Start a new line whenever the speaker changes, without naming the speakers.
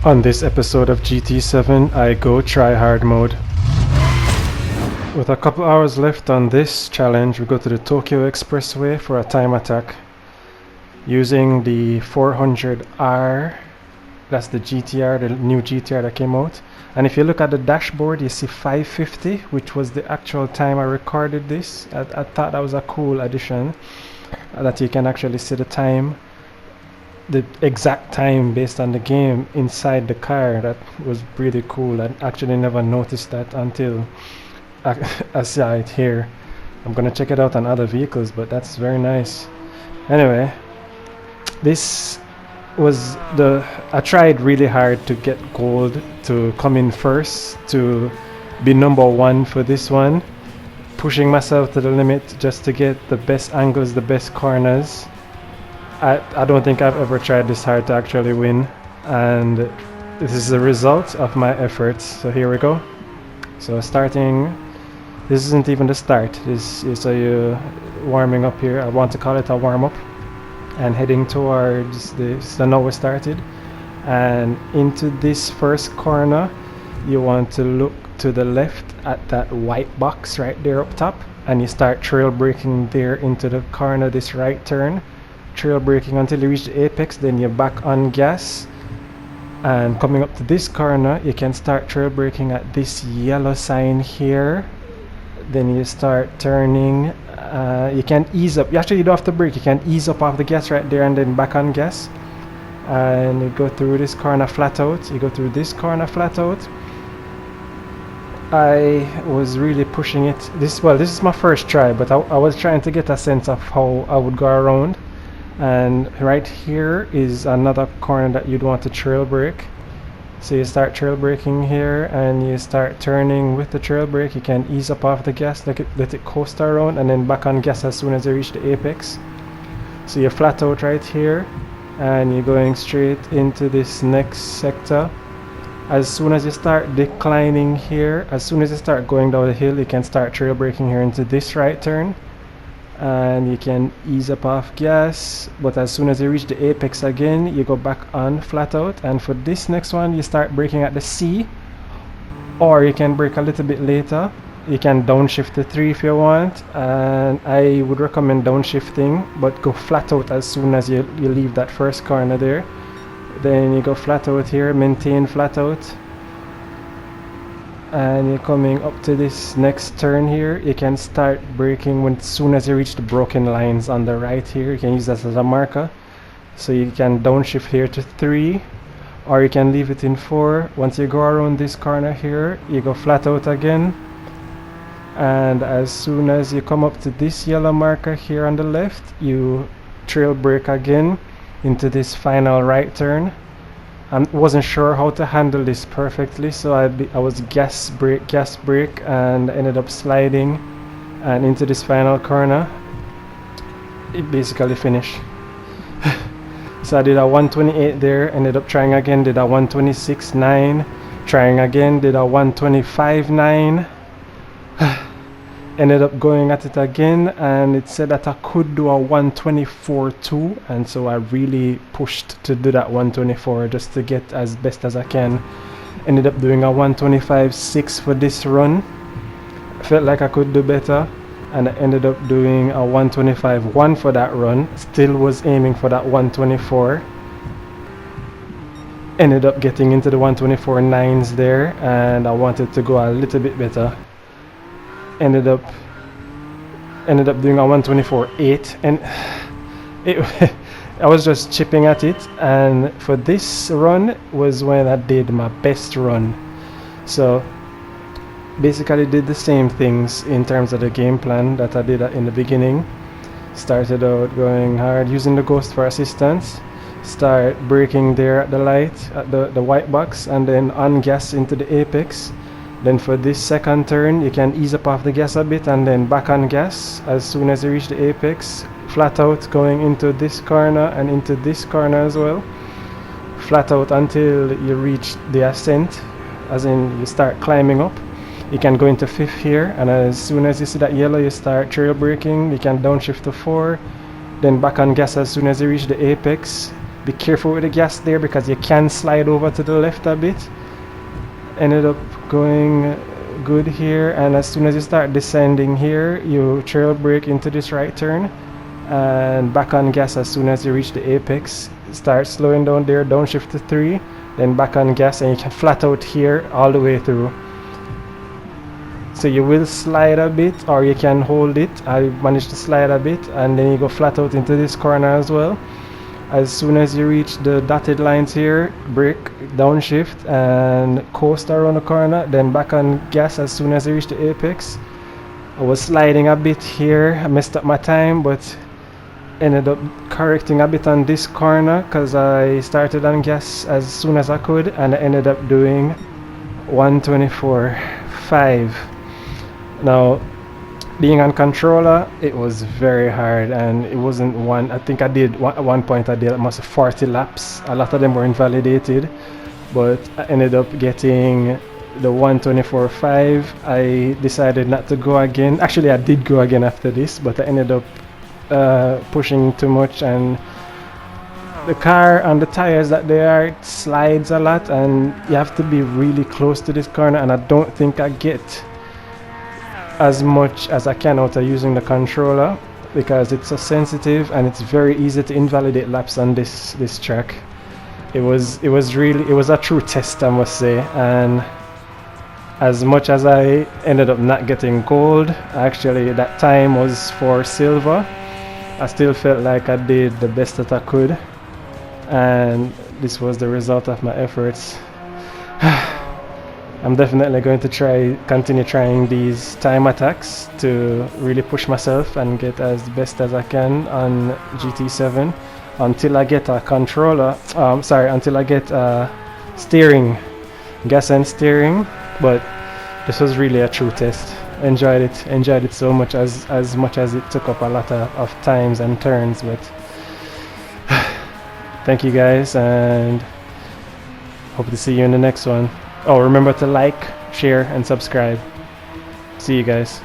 On this episode of GT7, I go try hard mode. With a couple hours left on this challenge, we go to the Tokyo Expressway for a time attack using the 400R. That's the GTR, the new GTR that came out. And if you look at the dashboard, you see 550, which was the actual time I recorded this. I thought that was a cool addition, that you can actually see the time, the exact time based on the game inside the car. That was really cool. I actually never noticed that until I saw it here. I'm gonna check it out on other vehicles, but that's very nice. Anyway, this was I tried really hard to get gold to come in first, to be number one for this one, pushing myself to the limit just to get the best angles, the best corners. I don't think I've ever tried this hard to actually win, and this is the result of my efforts. So here we go. So starting, this isn't even the start, this is you warming up here. I want to call it a warm-up, and heading towards this. So now we started, and into this first corner you want to look to the left at that white box right there up top, and you start trail braking there into the corner, this right turn. Trail braking until you reach the apex, then you're back on gas, and coming up to this corner you can start trail braking at this yellow sign here. Then you start turning, you can ease up. Actually, you don't have to brake, you can ease up off the gas right there and then back on gas, and you go through this corner flat out. You go through this corner flat out. I was really pushing it. This is my first try, but I was trying to get a sense of how I would go around. And right here is another corner that you'd want to trail brake. So you start trail braking here, and you start turning with the trail brake. You can ease up off the gas, let it coast around, and then back on gas as soon as you reach the apex. So you're flat out right here, and you're going straight into this next sector. As soon as you start declining here, as soon as you start going down the hill, you can start trail braking here into this right turn, and you can ease up off gas. But as soon as you reach the apex again, you go back on flat out. And for this next one, you start braking at the C, or you can brake a little bit later. You can downshift to 3 if you want, and I would recommend downshifting, but go flat out as soon as you leave that first corner there. Then you go flat out here, maintain flat out, and you're coming up to this next turn here. You can start braking as soon as you reach the broken lines on the right here. You can use that as a marker. So you can downshift here to 3, or you can leave it in 4. Once you go around this corner here, you go flat out again, and as soon as you come up to this yellow marker here on the left, you trail brake again into this final right turn. I wasn't sure how to handle this perfectly, so I was gas brake, and ended up sliding and into this final corner. It basically finished. So I did a 128 there, ended up trying again, did a 126.9, trying again, did a 125.9. Ended up going at it again, and it said that I could do a 124.2, and so I really pushed to do that 124 just to get as best as I can. Ended up doing a 125.6 for this run. Felt like I could do better, and I ended up doing a 125.1 for that run. Still was aiming for that 124. Ended up getting into the 124.9s there, and I wanted to go a little bit better. Ended up doing a 124.8, and I was just chipping at it. And for this run was when I did my best run. So basically did the same things in terms of the game plan that I did in the beginning. Started out going hard, using the ghost for assistance, start braking there at the light, at the white box, and then on gas into the apex. Then for this second turn, you can ease up off the gas a bit, and then back on gas as soon as you reach the apex. Flat out going into this corner and into this corner as well. Flat out until you reach the ascent, as in you start climbing up. You can go into 5th here, and as soon as you see that yellow, you start trail braking. You can downshift to 4, then back on gas as soon as you reach the apex. Be careful with the gas there because you can slide over to the left a bit. Ended up going good here, and as soon as you start descending here, you trail brake into this right turn and back on gas as soon as you reach the apex. Start slowing down there, downshift to 3, then back on gas, and you can flat out here all the way through. So you will slide a bit, or you can hold it. I managed to slide a bit, and then you go flat out into this corner as well. As soon as you reach the dotted lines here, brake, downshift, and coast around the corner, then back on gas as soon as you reach the apex. I was sliding a bit here, I messed up my time, but ended up correcting a bit on this corner because I started on gas as soon as I could, and I ended up doing 124.5. Now, being on controller, it was very hard, and it wasn't one. I think I did at one point I did almost 40 laps. A lot of them were invalidated, but I ended up getting the 124.5. I decided not to go again. Actually, I did go again after this, but I ended up pushing too much, and the car and the tires that they are, it slides a lot, and you have to be really close to this corner, and I don't think I get as much as I can out of using the controller because it's so sensitive, and it's very easy to invalidate laps on this track. It was a true test, I must say, and as much as I ended up not getting gold, actually that time was for silver. I still felt like I did the best that I could, and this was the result of my efforts. I'm definitely going to continue trying these time attacks to really push myself and get as best as I can on GT7 until I get a controller. Until I get steering, gas and steering. But this was really a true test. Enjoyed it so much, as much as it took up a lot of times and turns. But thank you guys, and hope to see you in the next one. Oh, remember to like, share, and subscribe. See you guys.